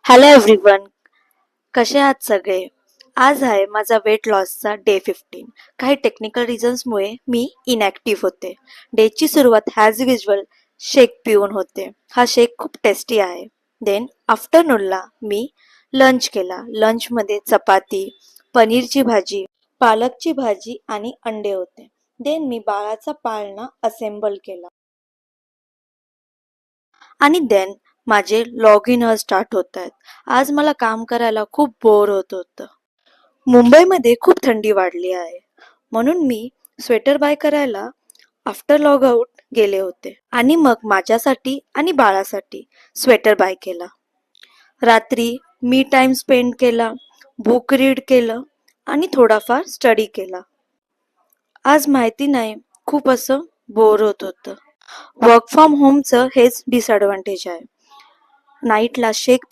Hello everyone, कसे आहात सगळे? आज आहे माझा वेट लॉसचा डे 15. काही टेक्निकल रिझन्समुळे मी इनॅक्टिव्ह होते. डेची सुरुवात ॲज युजल शेक पिऊन होते. हा शेक खूप टेस्टी आहे. देन आफ्टरनूनला मी लंच केला. लंचमध्ये चपाती, पनीरची भाजी, पालकची भाजी आणि अंडे होते. देन मी बाळाचा पाळणा असेंबल केला. आणि देन माझे लॉग इन स्टार्ट होत आहेत. आज मला काम करायला खूप बोर होत होतं. मुंबईमध्ये खूप थंडी वाढली आहे, म्हणून मी स्वेटर बाय करायला आफ्टर लॉग आउट गेले होते आणि मग माझ्यासाठी आणि बाळासाठी स्वेटर बाय केला. रात्री मी टाइम स्पेंड केला, बुक रीड केलं आणि थोडाफार स्टडी केला. आज माहिती नाही, खूप असं बोर होत होतं. वर्क फ्रॉम होमचं हेच डिसएडव्हान्टेज आहे. नाईटला शेक